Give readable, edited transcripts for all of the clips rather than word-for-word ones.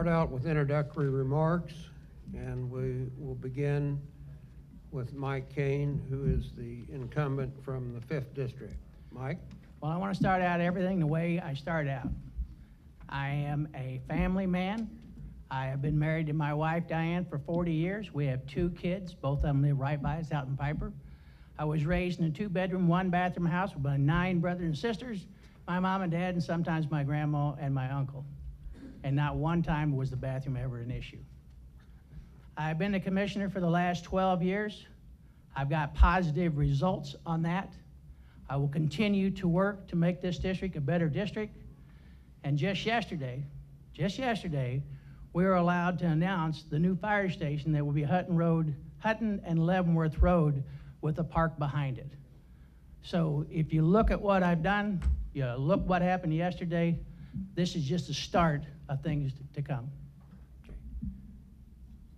start out with introductory remarks, and we will begin with Mike Kane, who is the incumbent from the 5th District. Mike? Well, I want to start out everything the way I started out. I am a family man. I have been married to my wife, Diane, for 40 years. We have 2 kids. Both of them live right by us out in Piper. I was raised in a 2-bedroom, 1-bathroom house with my 9 brothers and sisters, my mom and dad, and sometimes my grandma and my uncle. And not one time was the bathroom ever an issue. I've been a commissioner for the last 12 years. I've got positive results on that. I will continue to work to make this district a better district. And just yesterday, we were allowed to announce the new fire station that will be Hutton and Leavenworth Road with a park behind it. So if you look at what I've done, you look what happened yesterday, this is just the start of things to come. Okay.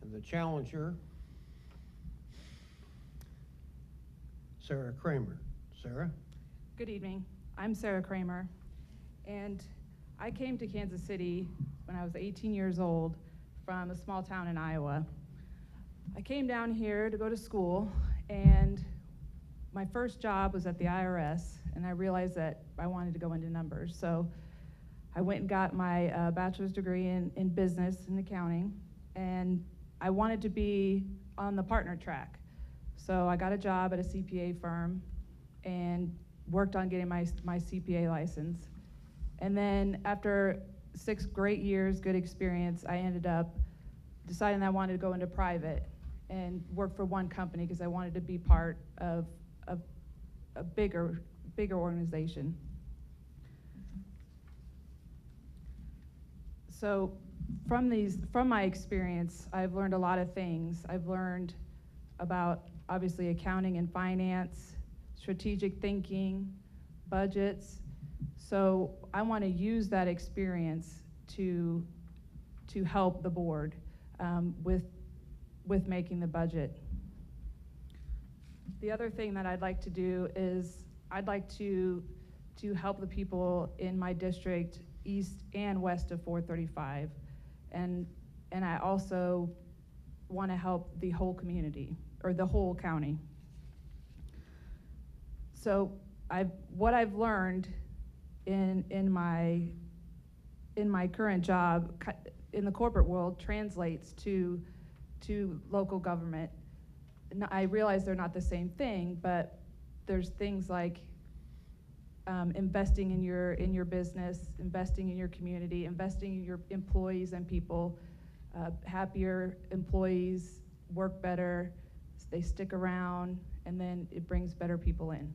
And the challenger, Sarah Kramer. Sarah? Good evening. I'm Sarah Kramer, and I came to Kansas City when I was 18 years old from a small town in Iowa. I came down here to go to school, and my first job was at the IRS, and I realized that I wanted to go into numbers. So I went and got my bachelor's degree in business and accounting, and I wanted to be on the partner track. So I got a job at a CPA firm and worked on getting my CPA license. And then after 6 great years, good experience, I ended up deciding I wanted to go into private and work for one company because I wanted to be part of a bigger organization. So from my experience, I've learned a lot of things. I've learned about obviously accounting and finance, strategic thinking, budgets. So I want to use that experience to help the board with making the budget. The other thing that I'd like to do is I'd like to help the people in my district east and west of 435, and I also want to help the whole community or the whole county. So what I've learned in my current job in the corporate world translates to local government. And I realize they're not the same thing, but there's things like investing in your business, investing in your community, investing in your employees and people. Happier employees work better, they stick around, and then it brings better people in.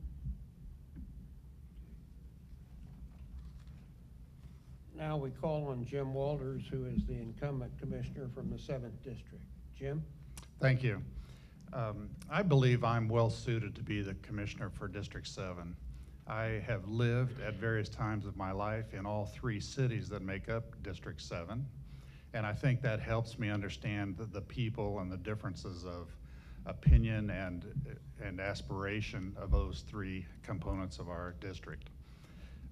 Now we call on Jim Walters, who is the incumbent commissioner from the 7th District. Jim? Thank you. I believe I'm well suited to be the commissioner for District 7. I have lived at various times of my life in all 3 cities that make up District 7, and I think that helps me understand the people and the differences of opinion and aspiration of those 3 components of our district.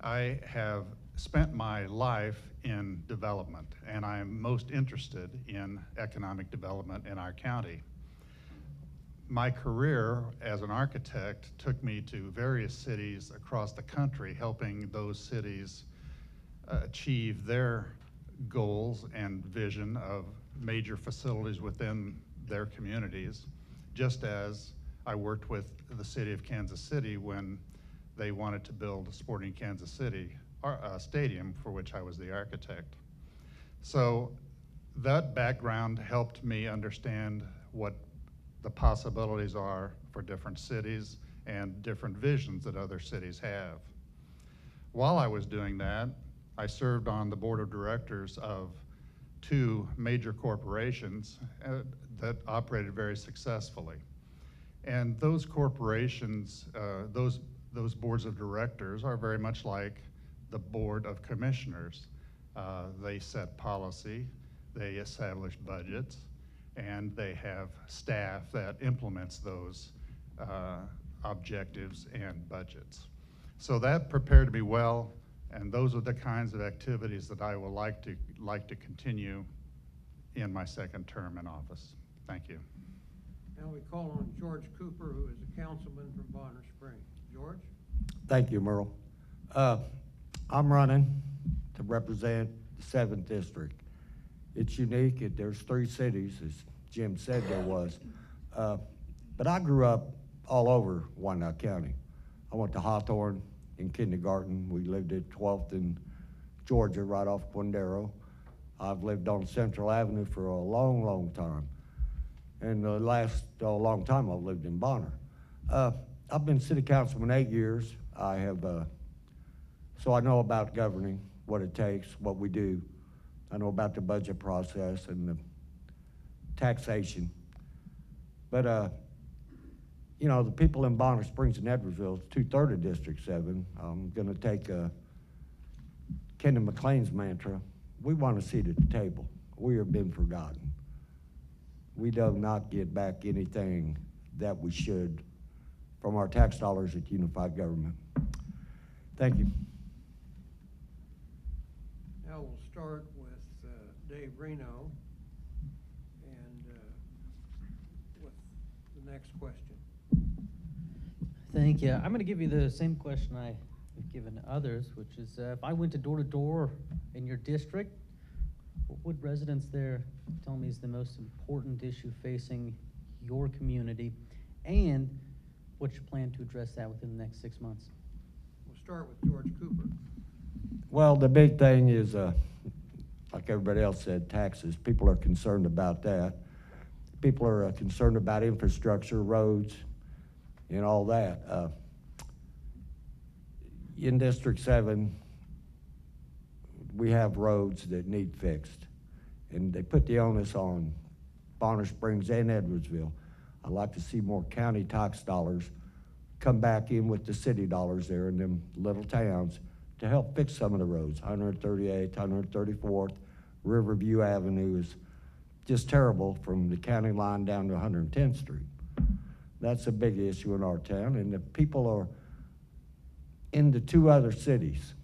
I have spent my life in development, and I'm most interested in economic development in our county. My career as an architect took me to various cities across the country, helping those cities achieve their goals and vision of major facilities within their communities, just as I worked with the city of Kansas City when they wanted to build a Sporting Kansas City stadium, for which I was the architect. So that background helped me understand what the possibilities are for different cities and different visions that other cities have. While I was doing that, I served on the board of directors of 2 major corporations that operated very successfully. And those corporations, those boards of directors are very much like the board of commissioners. They set policy, they establish budgets, and they have staff that implements those objectives and budgets. So that prepared me well, and those are the kinds of activities that I would like to continue in my second term in office. Thank you. Now we call on George Cooper, who is a councilman from Bonner Springs. George? Thank you, Merle. I'm running to represent the 7th District. It's unique. There's 3 cities, as Jim said there was. But I grew up all over Wyandotte County. I went to Hawthorne in kindergarten. We lived at 12th in Georgia, right off Quindaro. I've lived on Central Avenue for a long, long time. And the last long time I've lived in Bonner. I've been city councilman 8 years. I have, so I know about governing, what it takes, what we do. I know about the budget process and the taxation. But, you know, the people in Bonner Springs and Edwardsville, it's 2/3 of District 7. I'm gonna take Kendall McLean's mantra. We want a seat at the table. We have been forgotten. We do not get back anything that we should from our tax dollars at unified government. Thank you. Now we'll start with Dave Reno and with the next question. Thank you. I'm going to give you the same question I have given others, which is if I went to door in your district, what would residents there tell me is the most important issue facing your community, and what's your plan to address that within the next 6 months? We'll start with George Cooper. Well, the big thing is, like everybody else said, taxes. People are concerned about that. People are concerned about infrastructure, roads, and all that. In District 7, we have roads that need fixed, and they put the onus on Bonner Springs and Edwardsville. I'd like to see more county tax dollars come back in with the city dollars there in them little towns to help fix some of the roads. 138th, 134th, Riverview Avenue is just terrible from the county line down to 110th Street. That's a big issue in our town, and the people are in the 2 other cities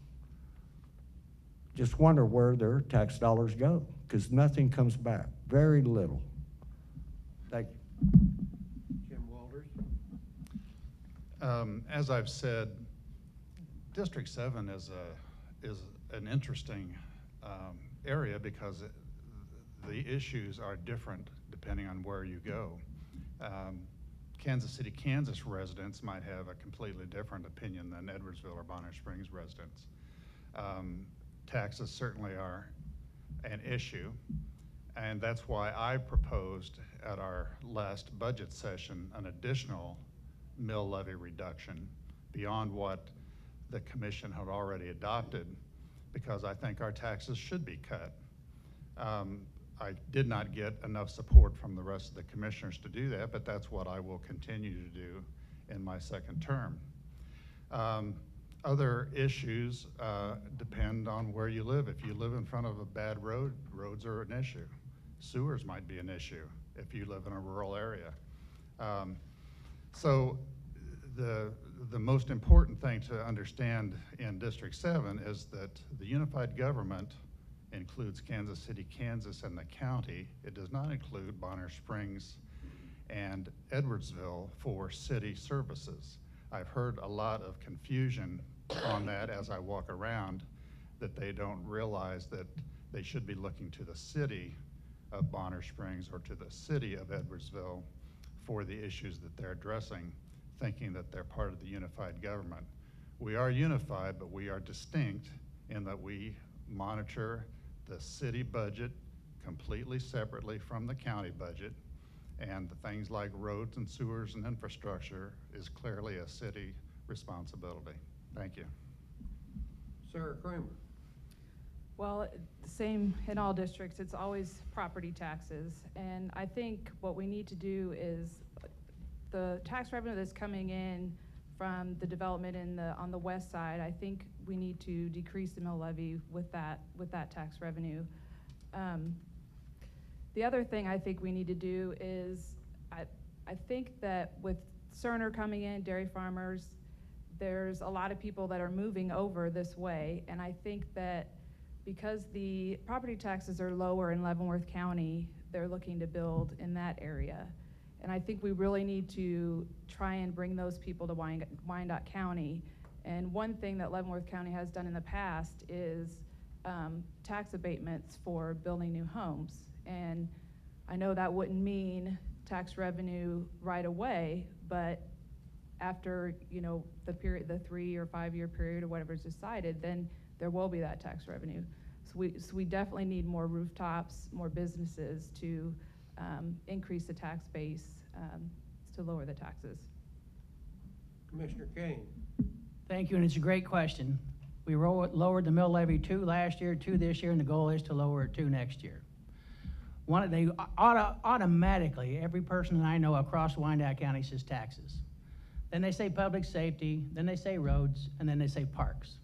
just wonder where their tax dollars go, because nothing comes back, very little. Thank you. Jim Walters. As I've said, District 7 is an interesting area because the issues are different depending on where you go. Kansas City, Kansas residents might have a completely different opinion than Edwardsville or Bonner Springs residents. Taxes certainly are an issue, and that's why I proposed at our last budget session an additional mill levy reduction beyond what the commission had already adopted, because I think our taxes should be cut. I did not get enough support from the rest of the commissioners to do that, but that's what I will continue to do in my second term. Other issues depend on where you live. If you live in front of a bad road, roads are an issue. Sewers might be an issue if you live in a rural area. So the most important thing to understand in District 7 is that the unified government includes Kansas City, Kansas, and the county. It does not include Bonner Springs and Edwardsville for city services. I've heard a lot of confusion on that as I walk around, that they don't realize that they should be looking to the city of Bonner Springs or to the city of Edwardsville for the issues that they're addressing, thinking that they're part of the unified government. We are unified, but we are distinct in that we monitor the city budget completely separately from the county budget, and the things like roads and sewers and infrastructure is clearly a city responsibility. Thank you. Sarah Kramer. Well, the same in all districts, it's always property taxes. And I think what we need to do is the tax revenue that's coming in from the development on the west side, I think we need to decrease the mill levy with that tax revenue. The other thing I think we need to do is, I think that with Cerner coming in, dairy farmers, there's a lot of people that are moving over this way, and I think that because the property taxes are lower in Leavenworth County, they're looking to build in that area. And I think we really need to try and bring those people to Wyandotte County. And one thing that Leavenworth County has done in the past is tax abatements for building new homes. And I know that wouldn't mean tax revenue right away, but after, you know, the period, the 3 or 5 year period or whatever is decided, then there will be that tax revenue. So we definitely need more rooftops, more businesses to increase the tax base, to lower the taxes. Commissioner Kane. Thank you, and it's a great question. We lowered the mill levy 2 last year, 2 this year, and the goal is to lower it 2 next year. They automatically, every person that I know across Wyandotte County says taxes. Then they say public safety, then they say roads, and then they say parks.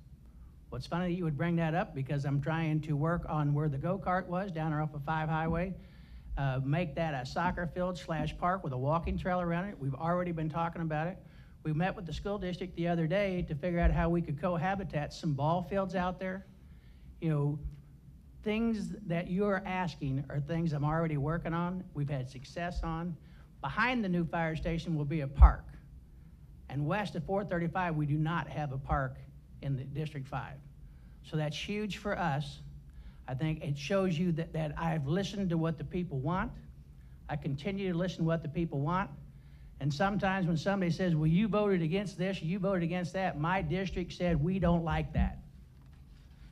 Well, it's funny that you would bring that up because I'm trying to work on where the go-kart was down there off of 5 Highway, make that a soccer field / park with a walking trail around it. We've already been talking about it. We met with the school district the other day to figure out how we could cohabitat some ball fields out there. You know, things that you're asking are things I'm already working on. We've had success on. Behind the new fire station will be a park. And west of 435, we do not have a park in the District 5. So that's huge for us. I think it shows you that I've listened to what the people want. I continue to listen to what the people want. And sometimes when somebody says, well, you voted against this, you voted against that, my district said, we don't like that.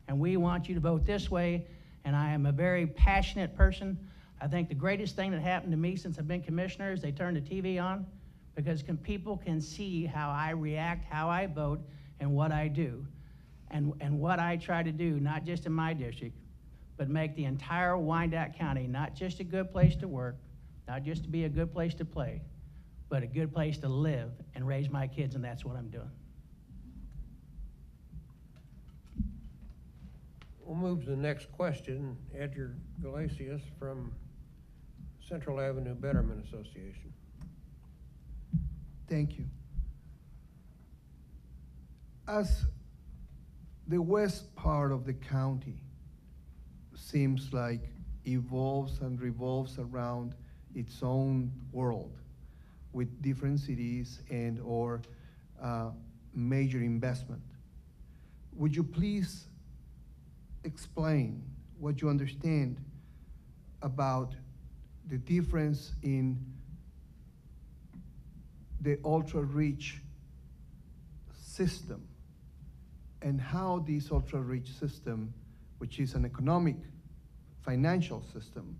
And we want you to vote this way. And I am a very passionate person. I think the greatest thing that happened to me since I've been commissioner is they turned the TV on, because people can see how I react, how I vote, and what I do. And what I try to do, not just in my district, but make the entire Wyandotte County not just a good place to work, not just to be a good place to play, but a good place to live and raise my kids, and that's what I'm doing. We'll move to the next question. Edgar Galasius from Central Avenue Betterment Association. Thank you. As the west part of the county seems like evolves and revolves around its own world with different cities and or major investment, would you please explain what you understand about the difference in the ultra-rich system and how this ultra-rich system, which is an economic, financial system,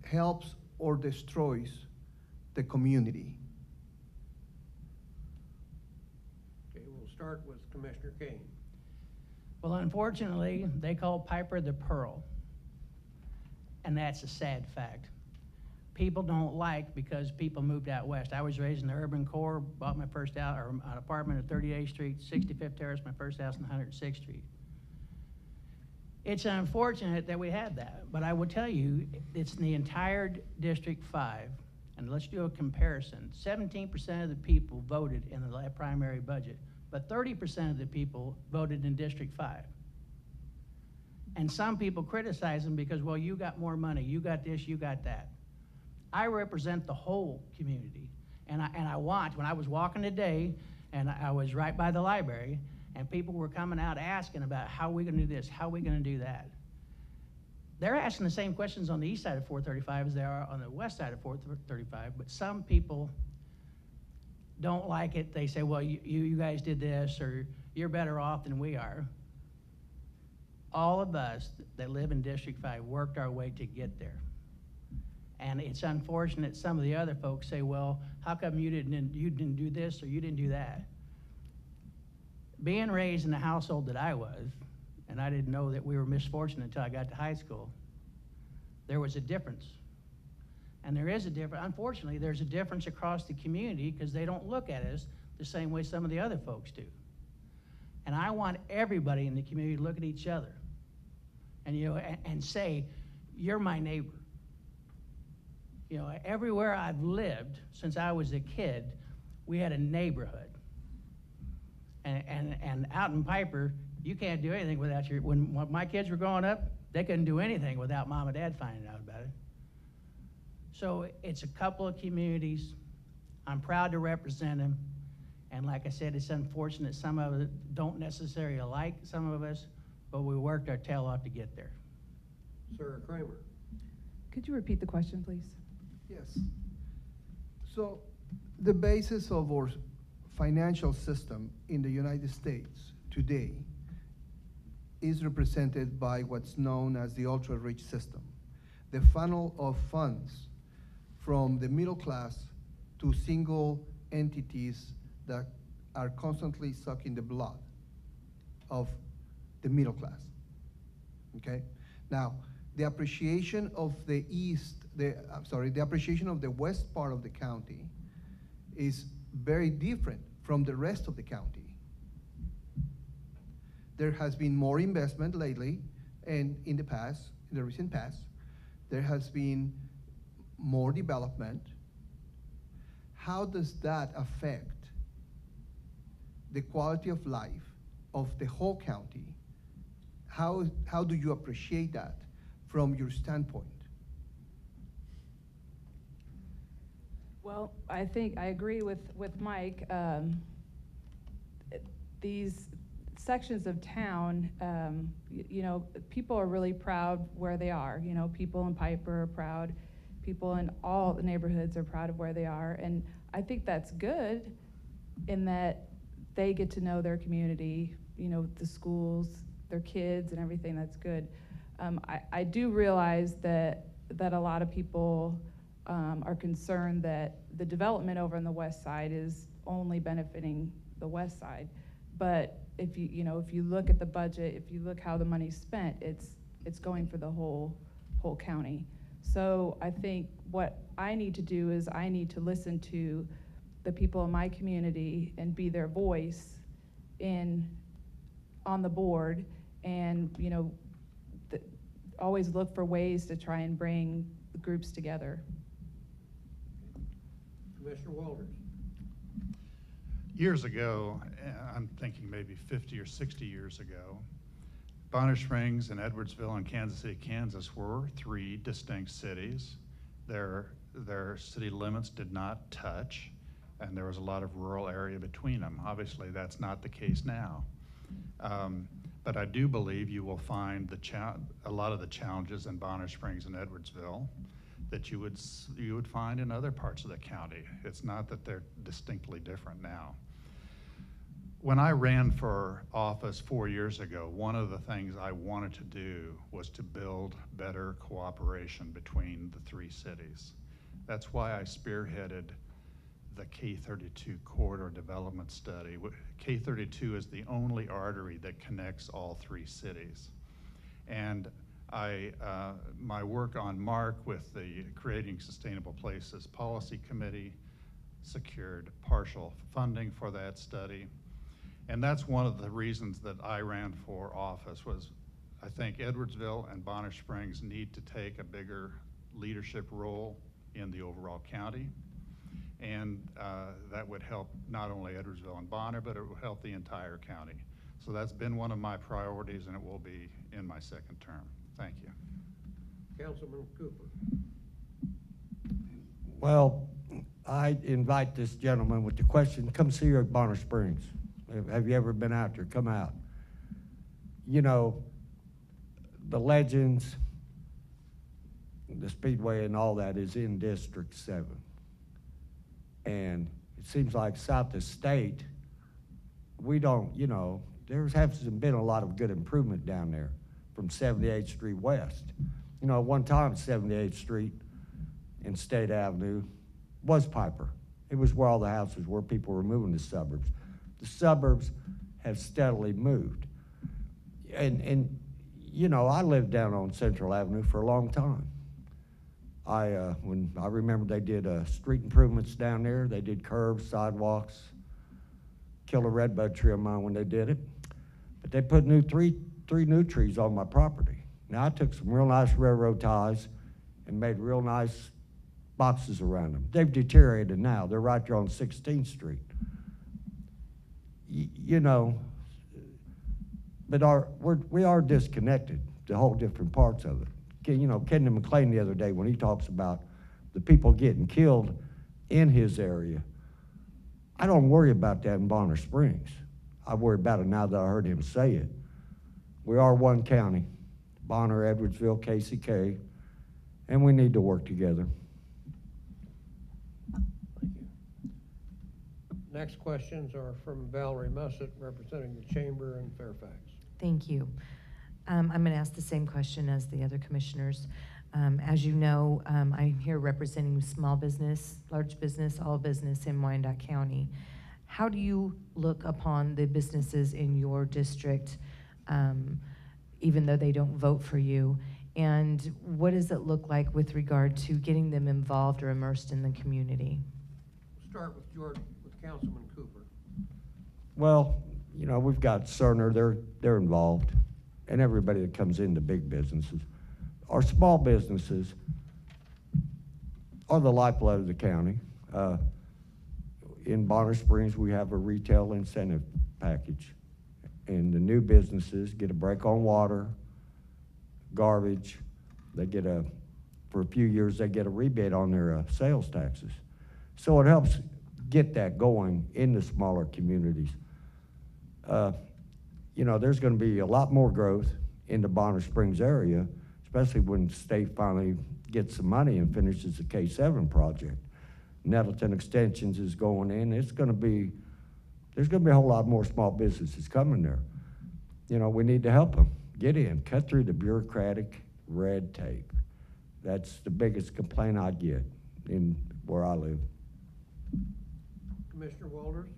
helps or destroys the community? Okay, we'll start with Commissioner Kane. Well, unfortunately, they call Piper the Pearl, and that's a sad fact. People don't like because people moved out west. I was raised in the urban core, bought my first an apartment at 38th Street, 65th Terrace, my first house on 106th Street. It's unfortunate that we had that, but I will tell you, it's in the entire District 5, and let's do a comparison. 17% of the people voted in the primary budget, but 30% of the people voted in District 5. And some people criticize them because, well, you got more money, you got this, you got that. I represent the whole community, and I want, when I was walking today, and I was right by the library, and people were coming out asking about how are we gonna do this, how are we gonna do that. They're asking the same questions on the east side of 435 as they are on the west side of 435, but some people don't like it. They say, well, you guys did this, or you're better off than we are. All of us that live in District 5 worked our way to get there. And it's unfortunate some of the other folks say, well, how come you didn't do this or you didn't do that? Being raised in the household that I was, and I didn't know that we were misfortunate until I got to high school, there was a difference. And there is a difference. Unfortunately, there's a difference across the community because they don't look at us the same way some of the other folks do. And I want everybody in the community to look at each other and, you know, and say, you're my neighbor. You know, everywhere I've lived since I was a kid, we had a neighborhood. And out in Piper, You can't do anything without when my kids were growing up, they couldn't do anything without mom and dad finding out about it. So it's a couple of communities. I'm proud to represent them. And like I said, it's unfortunate some of us don't necessarily like some of us, but we worked our tail off to get there. Sarah Kramer. Could you repeat the question, please? Yes. So the basis of our financial system in the United States today is represented by what's known as the ultra-rich system, the funnel of funds from the middle class to single entities that are constantly sucking the blood of the middle class, okay? Now, the appreciation of the the appreciation of the west part of the county is very different from the rest of the county. There has been more investment lately, and in the recent past, there has been more development. How does that affect the quality of life of the whole county? How do you appreciate that from your standpoint? Well, I think I agree with Mike. These sections of town, you know, people are really proud where they are. You know, people in Piper are proud. People in all the neighborhoods are proud of where they are. And I think that's good in that they get to know their community, you know, the schools, their kids and everything. That's good. I do realize that a lot of people are concerned that the development over on the west side is only benefiting the west side. But if you look at the budget, if you look how the money's spent, it's going for the whole county. So I think what I need to do is I need to listen to the people in my community and be their voice on the board, and always look for ways to try and bring the groups together. Commissioner Walters. Years ago, I'm thinking maybe 50 or 60 years ago, Bonner Springs and Edwardsville and Kansas City, Kansas were three distinct cities. Their city limits did not touch, and there was a lot of rural area between them. Obviously, that's not the case now. But I do believe you will find a lot of the challenges in Bonner Springs and Edwardsville that you would find in other parts of the county. It's not that they're distinctly different now. When I ran for office 4 years ago, one of the things I wanted to do was to build better cooperation between the three cities. That's why I spearheaded the K32 corridor development study. K32 is the only artery that connects all three cities. And my work on MARC with the Creating Sustainable Places Policy Committee secured partial funding for that study. And that's one of the reasons that I ran for office was I think Edwardsville and Bonner Springs need to take a bigger leadership role in the overall county. And that would help not only Edwardsville and Bonner, but it will help the entire county. So that's been one of my priorities, and it will be in my second term. Thank you. Councilman Cooper. Well, I invite this gentleman with the question, come see her at Bonner Springs. Have you ever been out there? Come out. You know, the Legends, the Speedway and all that is in District 7. And it seems like south of state, we don't, there hasn't been a lot of good improvement down there from 78th Street West. At one time 78th Street and State Avenue was Piper. It was where all the houses were, people were moving to suburbs. The suburbs have steadily moved. And I lived down on Central Avenue for a long time. When I remember they did street improvements down there, they did curbs, sidewalks, killed a redbud tree of mine when they did it. But they put three new trees on my property. Now I took some real nice railroad ties and made real nice boxes around them. They've deteriorated now. They're right there on 16th Street. but we are disconnected, the whole different parts of it. You know, Kendon McLean the other day, when he talks about the people getting killed in his area, I don't worry about that in Bonner Springs. I worry about it now that I heard him say it. We are one county, Bonner, Edwardsville, KCK, and we need to work together. Thank you. Next questions are from Valerie Mussett, representing the Chamber in Fairfax. Thank you. I'm going to ask the same question as the other commissioners. As you know, I'm here representing small business, large business, all business in Wyandotte County. How do you look upon the businesses in your district, even though they don't vote for you? And what does it look like with regard to getting them involved or immersed in the community? We'll start with Councilman Cooper. Well, you know, we've got Cerner, they're involved, and everybody that comes into big businesses. Our small businesses are the lifeblood of the county. In Bonner Springs, we have a retail incentive package, and the new businesses get a break on water, garbage. They get for a few years, they get a rebate on their sales taxes. So it helps get that going in the smaller communities. You know, there's going to be a lot more growth in the Bonner Springs area, especially when the state finally gets some money and finishes the K7 project. Nettleton Extensions is going in. There's going to be a whole lot more small businesses coming there. You know, we need to help them get in, cut through the bureaucratic red tape. That's the biggest complaint I get in where I live. Commissioner Walters?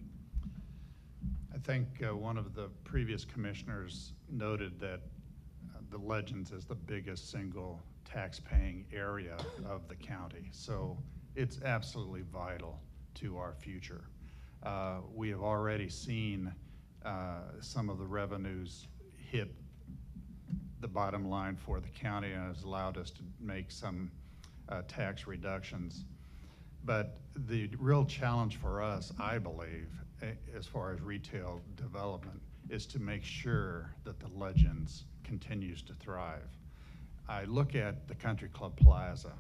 I think one of the previous commissioners noted that the Legends is the biggest single tax-paying area of the county. So it's absolutely vital to our future. We have already seen some of the revenues hit the bottom line for the county, and has allowed us to make some tax reductions. But the real challenge for us, I believe, as far as retail development, is to make sure that the Legends continues to thrive. I look at the Country Club Plaza.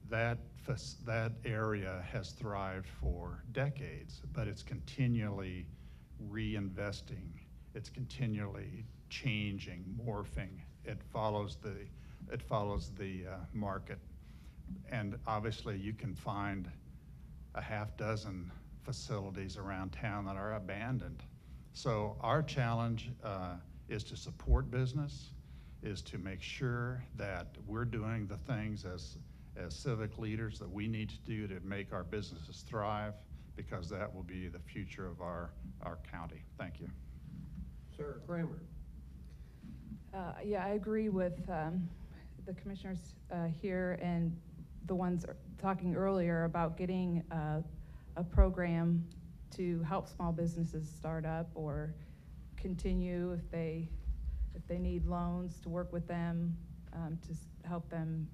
That area has thrived for decades, but it's continually reinvesting. It's continually changing, morphing. It follows the market. And obviously you can find a half dozen facilities around town that are abandoned. So our challenge is to support business, is to make sure that we're doing the things as civic leaders that we need to do to make our businesses thrive, because that will be the future of our county. Thank you. Sarah Kramer? Yeah, I agree with the commissioners here and the ones talking earlier about getting a program to help small businesses start up or continue if they need loans, to work with them, to help them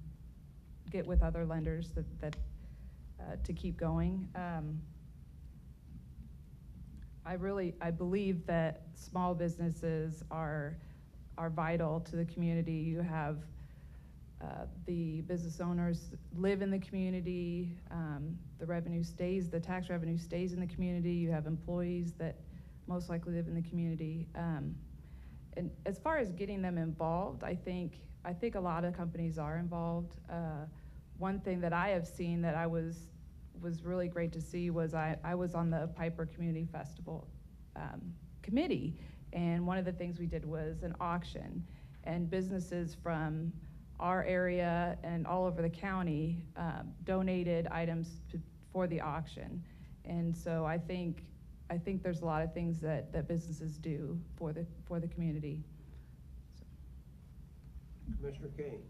get with other lenders that to keep going. I believe that small businesses are vital to the community. You have the business owners live in the community. The tax revenue stays in the community. You have employees that most likely live in the community. And as far as getting them involved, I think a lot of companies are involved. One thing that I have seen that I was really great to see was I was on the Piper Community Festival committee, and one of the things we did was an auction, and businesses from our area and all over the county donated items for the auction. And so I think there's a lot of things that businesses do for the community. Commissioner Kane?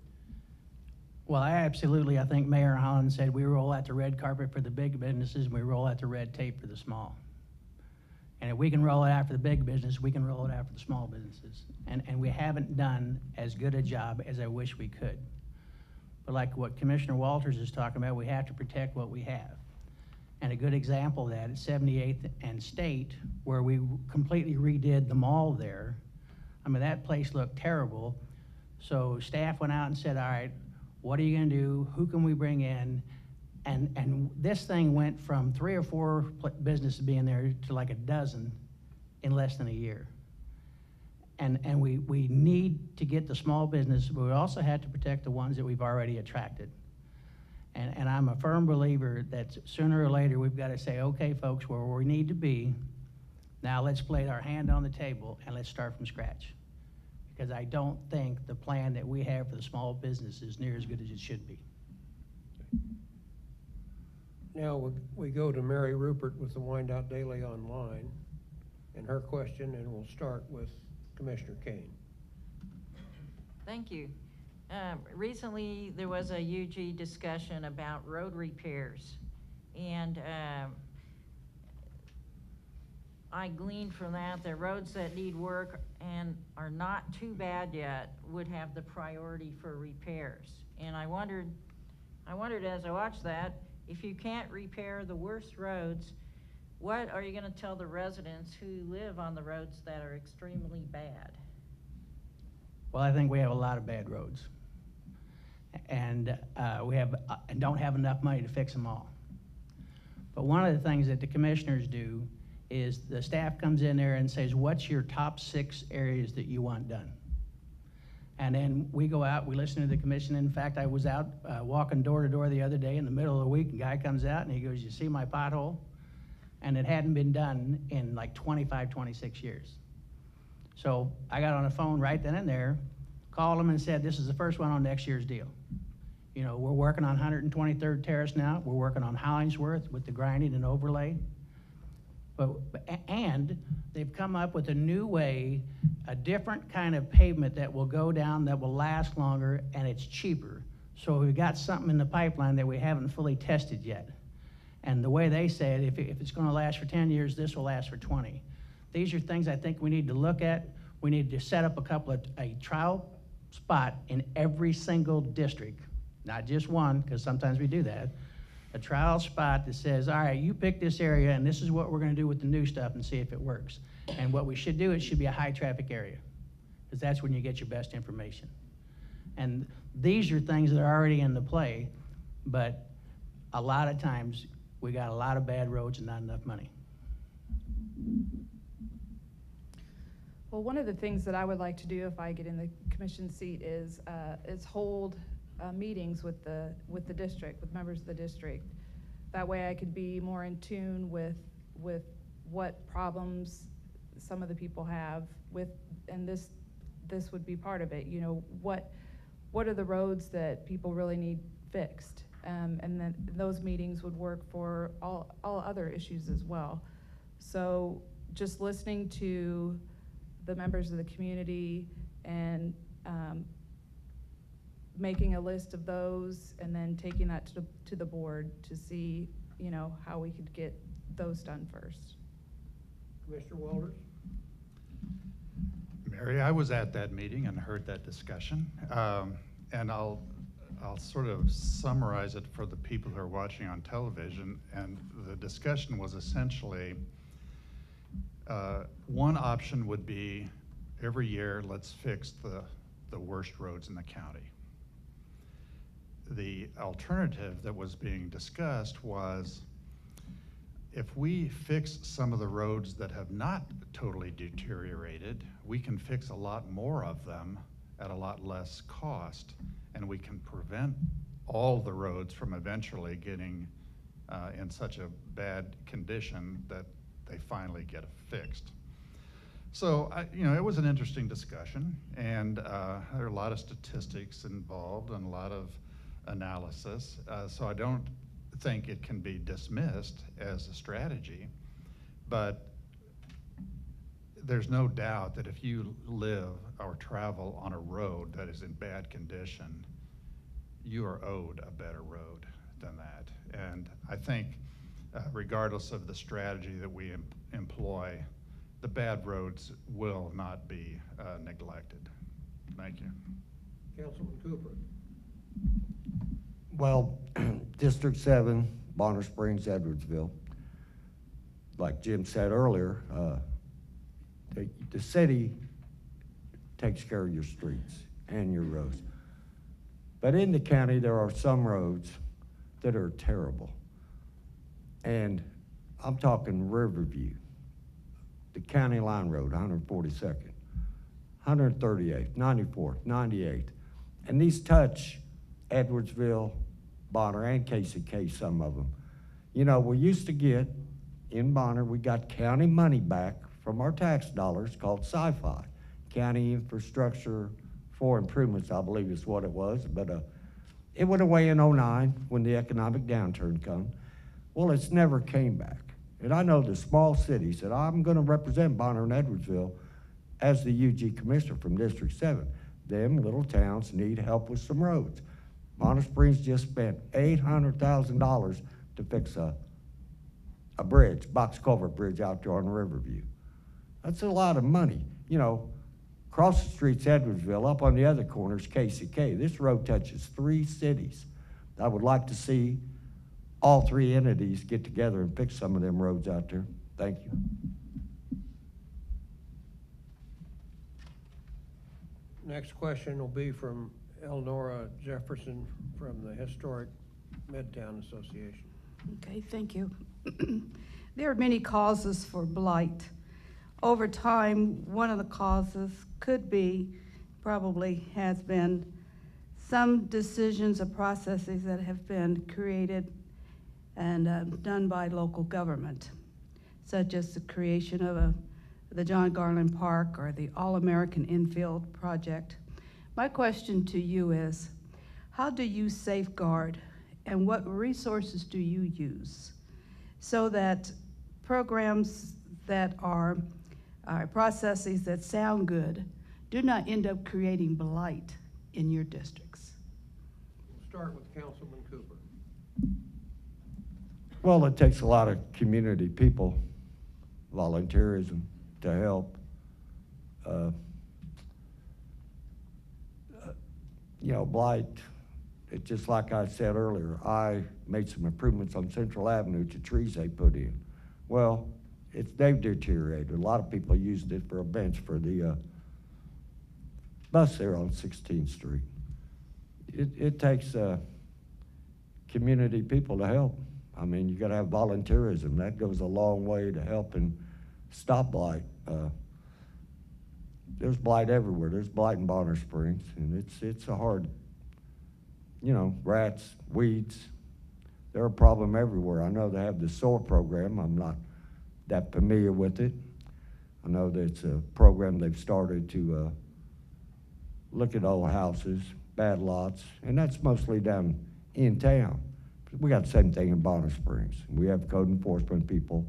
Well, I think Mayor Holland said we roll out the red carpet for the big businesses and we roll out the red tape for the small. And if we can roll it out for the big business, we can roll it out for the small businesses. And we haven't done as good a job as I wish we could. But like what Commissioner Walters is talking about, we have to protect what we have. And a good example of that is 78th and State, where we completely redid the mall there. I mean, that place looked terrible. So staff went out and said, all right, what are you gonna do? Who can we bring in? And this thing went from 3 or 4 businesses being there to like a dozen in less than a year. And we need to get the small business, but we also had to protect the ones that we've already attracted. And I'm a firm believer that sooner or later, we've got to say, okay, folks, where we need to be, now let's lay our hand on the table and let's start from scratch. Because I don't think the plan that we have for the small business is near as good as it should be. Now, we go to Mary Rupert with the Wyandotte Daily Online, and her question, and we'll start with Commissioner Kane. Thank you. Recently, there was a UG discussion about road repairs, and I gleaned from that the roads that need work and are not too bad yet would have the priority for repairs. And I wondered as I watched that, if you can't repair the worst roads, what are you going to tell the residents who live on the roads that are extremely bad? Well, I think we have a lot of bad roads. And we have, and don't have enough money to fix them all. But one of the things that the commissioners do is the staff comes in there and says, what's your top 6 areas that you want done? And then we go out, we listen to the commission. In fact, I was out walking door to door the other day in the middle of the week, and a guy comes out and he goes, you see my pothole? And it hadn't been done in like 25, 26 years. So I got on the phone right then and there, called them and said, this is the first one on next year's deal. You know, we're working on 123rd Terrace now. We're working on Hollingsworth with the grinding and overlay. And they've come up with a new way, a different kind of pavement that will go down, that will last longer, and it's cheaper. So we've got something in the pipeline that we haven't fully tested yet. And the way they say it, if it's gonna last for 10 years, this will last for 20. These are things I think we need to look at. We need to set up a trial spot in every single district, not just one, because sometimes we do that. A trial spot that says, all right, you pick this area and this is what we're gonna do with the new stuff and see if it works. And what we should do, it should be a high traffic area, because that's when you get your best information. And these are things that are already in the play, but a lot of times we got a lot of bad roads and not enough money. Well, one of the things that I would like to do if I get in the commission seat is hold meetings with the district, with members of the district. That way I could be more in tune with what problems some of the people have with, and this would be part of it. You know, what are the roads that people really need fixed? And then those meetings would work for all other issues as well. So just listening to the members of the community and making a list of those and then taking that to the board to see, you know, how we could get those done first. Commissioner Walters? Mary, I was at that meeting and heard that discussion. And I'll sort of summarize it for the people who are watching on television. And the discussion was essentially, one option would be every year, let's fix the worst roads in the county. The alternative that was being discussed was, if we fix some of the roads that have not totally deteriorated, we can fix a lot more of them at a lot less cost, and we can prevent all the roads from eventually getting in such a bad condition that they finally get fixed. So, you know, it was an interesting discussion, and there are a lot of statistics involved and a lot of analysis. So I don't think it can be dismissed as a strategy, but there's no doubt that if you live or travel on a road that is in bad condition, you are owed a better road than that. And I think regardless of the strategy that we employ, the bad roads will not be neglected. Thank you. Councilman Cooper? Well, District 7, Bonner Springs, Edwardsville, like Jim said earlier, the city takes care of your streets and your roads. But in the county, there are some roads that are terrible. And I'm talking Riverview, the county line road, 142nd, 138th, 94th, 98th. And these touch Edwardsville, Bonner, and KCK, some of them. You know, we used to get, in Bonner, we got county money back from our tax dollars called SCI-Fi, County Infrastructure for Improvements, I believe is what it was, but it went away in '09 when the economic downturn come. Well, it's never came back. And I know the small cities that I'm gonna represent, Bonner and Edwardsville, as the UG Commissioner from District 7. Them little towns need help with some roads. Bonner Springs just spent $800,000 to fix a bridge, box culvert bridge out there on Riverview. That's a lot of money. You know, across the street's Edwardsville, up on the other corner's KCK. This road touches 3 cities. I would like to see all 3 entities get together and fix some of them roads out there. Thank you. Next question will be from Elnora Jefferson from the Historic Midtown Association. Okay, thank you. There are many causes for blight. Over time, one of the causes could be, probably has been, some decisions or processes that have been created and done by local government, such as the creation of the John Garland Park or the All-American Infield project. My question to you is, how do you safeguard and what resources do you use so that programs that are processes that sound good do not end up creating blight in your districts? We'll start with Councilman Cooper. Well, it takes a lot of community people, volunteerism to help. You know, blight, it's just like I said earlier, I made some improvements on Central Avenue to trees they put in. Well, they've deteriorated. A lot of people used it for a bench for the bus there on 16th Street. It takes community people to help. I mean, you gotta have volunteerism. That goes a long way to helping stop blight. There's blight everywhere. There's blight in Bonner Springs, and it's a hard, you know, rats, weeds. They're a problem everywhere. I know they have the SOAR program. I'm not that familiar with it. I know that it's a program they've started to look at old houses, bad lots, and that's mostly down in town. We got the same thing in Bonner Springs. We have code enforcement people,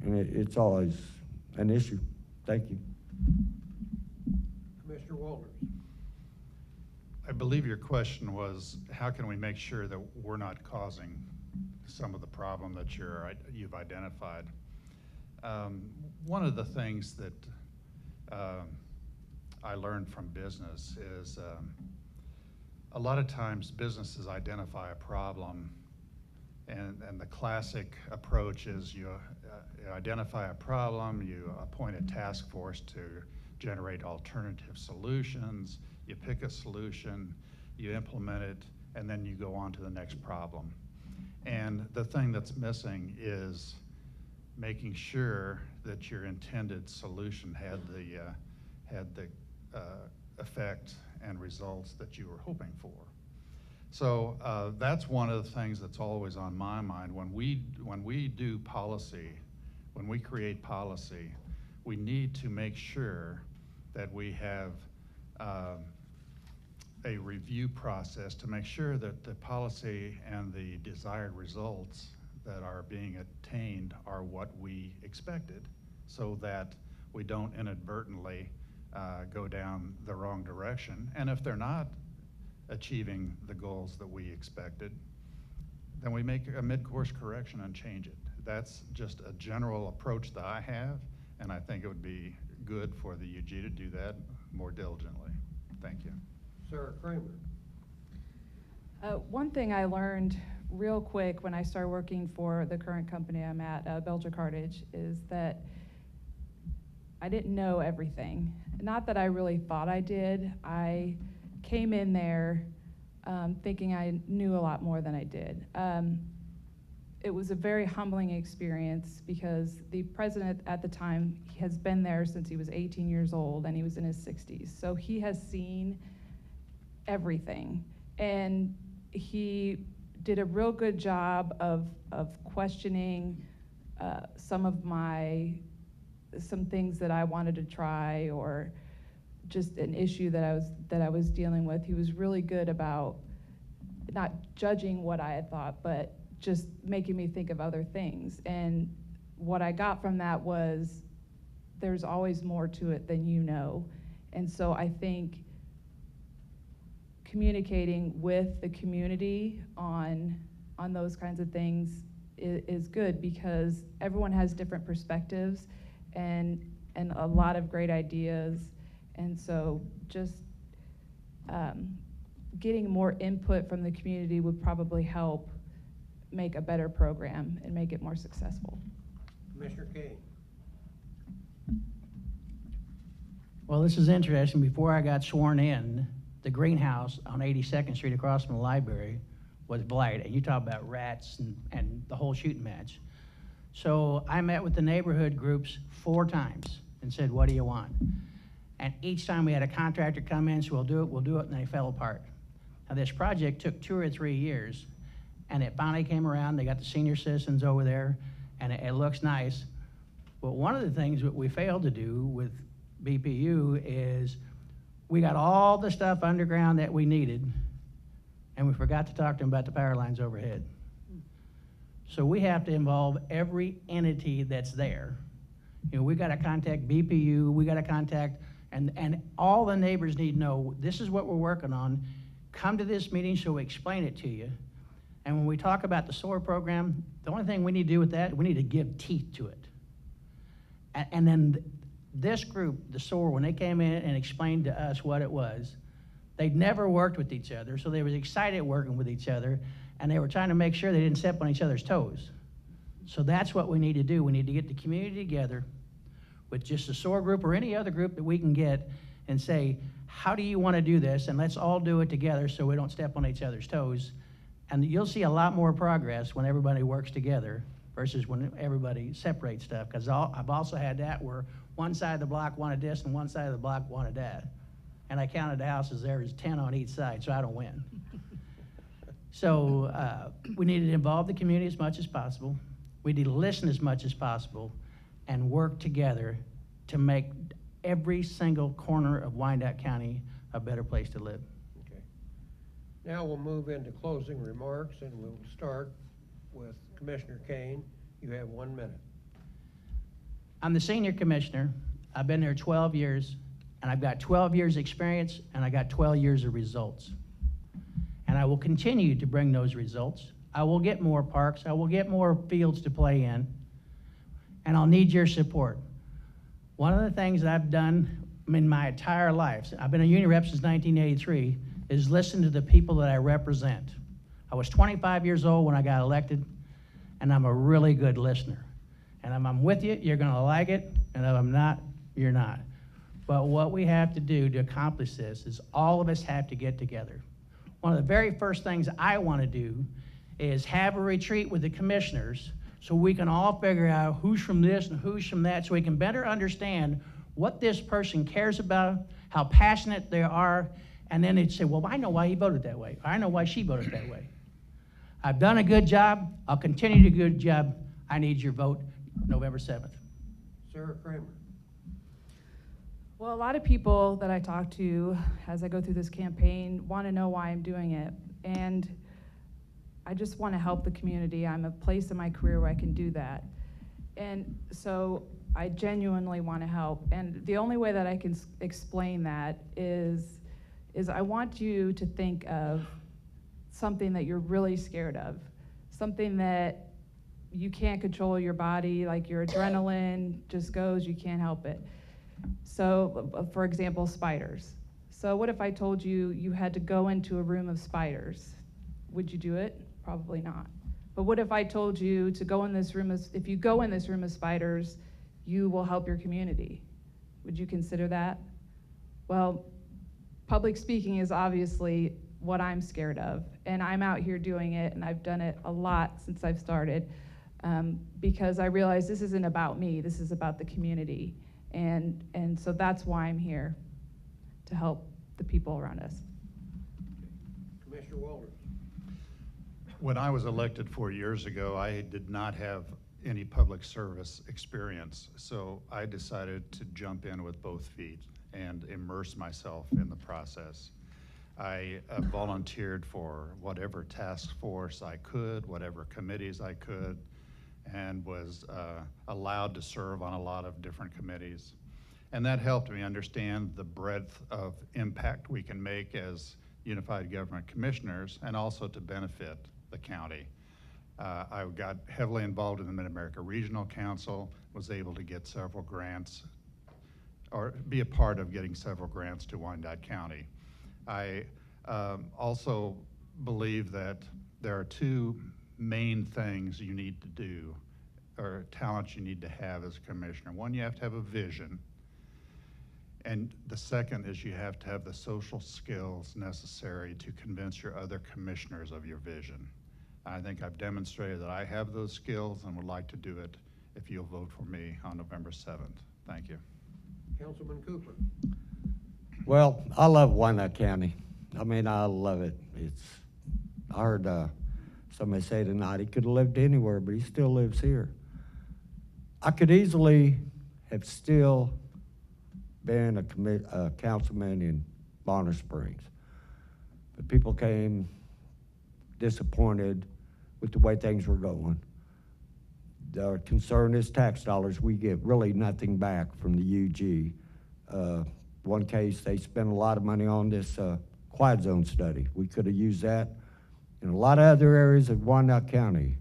and it's always an issue. Thank you. Commissioner Walters. I believe your question was, how can we make sure that we're not causing some of the problem that you've identified? One of the things that I learned from business is a lot of times businesses identify a problem, and the classic approach is you identify a problem, you appoint a task force to generate alternative solutions, you pick a solution, you implement it, and then you go on to the next problem. And the thing that's missing is making sure that your intended solution had the effect and results that you were hoping for. So that's one of the things that's always on my mind. When we do policy, when we create policy, we need to make sure that we have a review process to make sure that the policy and the desired results that are being attained are what we expected, so that we don't inadvertently go down the wrong direction. And if they're not achieving the goals that we expected, then we make a mid-course correction and change it. That's just a general approach that I have, and I think it would be good for the UG to do that more diligently. Thank you. Sarah Kramer. One thing I learned real quick when I started working for the current company I'm at, Belger Cartage, is that I didn't know everything. Not that I really thought I did. I came in there thinking I knew a lot more than I did. It was a very humbling experience because the president at the time has been there since he was 18 years old and he was in his 60s. So he has seen everything. And he did a real good job of questioning some things that I wanted to try, or just an issue that I was dealing with. He was really good about not judging what I had thought, but just making me think of other things. And what I got from that was there's always more to it than you know. And so I think communicating with the community on those kinds of things is good, because everyone has different perspectives and a lot of great ideas. And so just getting more input from the community would probably help make a better program and make it more successful. Commissioner Kane. Well, this is interesting. Before I got sworn in, the greenhouse on 82nd Street across from the library was blight. And you talk about rats and the whole shooting match. So I met with the neighborhood groups 4 times and said, what do you want? And each time we had a contractor come in, so we'll do it, and they fell apart. Now this project took 2 or 3 years, and it finally came around. They got the senior citizens over there, and it looks nice. But one of the things that we failed to do with BPU is we got all the stuff underground that we needed, and we forgot to talk to them about the power lines overhead. So we have to involve every entity that's there. You know, we got to contact BPU, we got to contact, and all the neighbors need to know, this is what we're working on. Come to this meeting so we explain it to you. And when we talk about the SOAR program, the only thing we need to do with that, we need to give teeth to it. And then this group, the SOAR, when they came in and explained to us what it was, they'd never worked with each other, so they was excited working with each other, and they were trying to make sure they didn't step on each other's toes. So that's what we need to do. We need to get the community together with just the SOAR group or any other group that we can get and say, how do you want to do this? And let's all do it together so we don't step on each other's toes. And you'll see a lot more progress when everybody works together versus when everybody separates stuff. Because I've also had that where one side of the block wanted this and one side of the block wanted that. And I counted the houses, there was 10 on each side, so I don't win. So we need to involve the community as much as possible. We need to listen as much as possible and work together to make every single corner of Wyandotte County a better place to live. Okay. Now we'll move into closing remarks, and we'll start with Commissioner Kane. You have 1 minute. I'm the senior commissioner. I've been there 12 years, and I've got 12 years experience, and I got 12 years of results. And I will continue to bring those results. I will get more parks. I will get more fields to play in, and I'll need your support. One of the things that I've done in my entire life, I've been a union rep since 1983, is listen to the people that I represent. I was 25 years old when I got elected, and I'm a really good listener. And if I'm with you, you're gonna like it, and if I'm not, you're not. But what we have to do to accomplish this is all of us have to get together. One of the very first things I want to do is have a retreat with the commissioners so we can all figure out who's from this and who's from that, so we can better understand what this person cares about, how passionate they are, and then they'd say, well, I know why he voted that way. I know why she voted that way. I've done a good job. I'll continue to do a good job. I need your vote November 7th. Sarah Kramer. Well, a lot of people that I talk to as I go through this campaign want to know why I'm doing it. And I just want to help the community. I'm a place in my career where I can do that. And so I genuinely want to help. And the only way that I can explain that is I want you to think of something that you're really scared of, something that you can't control your body, like your adrenaline just goes, you can't help it. So, for example, spiders. So what if I told you you had to go into a room of spiders? Would you do it? Probably not. But what if I told you to go in this room, if you go in this room of spiders, you will help your community? Would you consider that? Well, public speaking is obviously what I'm scared of, and I'm out here doing it, and I've done it a lot since I've started, because I realize this isn't about me, this is about the community, and so that's why I'm here, to help the people around us. Commissioner Walters. When I was elected 4 years ago, I did not have any public service experience, so I decided to jump in with both feet and immerse myself in the process. I volunteered for whatever task force I could, whatever committees I could, and was allowed to serve on a lot of different committees. And that helped me understand the breadth of impact we can make as Unified Government Commissioners, and also to benefit the county. I got heavily involved in the Mid-America Regional Council, was able to get several grants, or be a part of getting several grants to Wyandotte County. I also believe that there are two main things you need to do, or talents you need to have as a commissioner. One, you have to have a vision. And the second is you have to have the social skills necessary to convince your other commissioners of your vision. I think I've demonstrated that I have those skills and would like to do it if you'll vote for me on November 7th. Thank you. Councilman Cooper. Well, I love Wyandotte County. I mean, I love it. I heard somebody say tonight he could have lived anywhere, but he still lives here. I could easily have still been a councilman in Bonner Springs, but people came disappointed with the way things were going. The concern is tax dollars. We get really nothing back from the UG. One case, they spent a lot of money on this quiet zone study. We could have used that in a lot of other areas of Wyandotte County.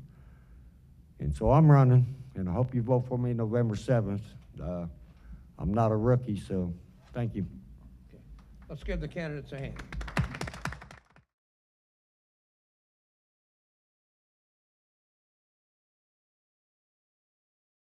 And so I'm running, and I hope you vote for me November 7th. I'm not a rookie, so thank you. Okay. Let's give the candidates a hand.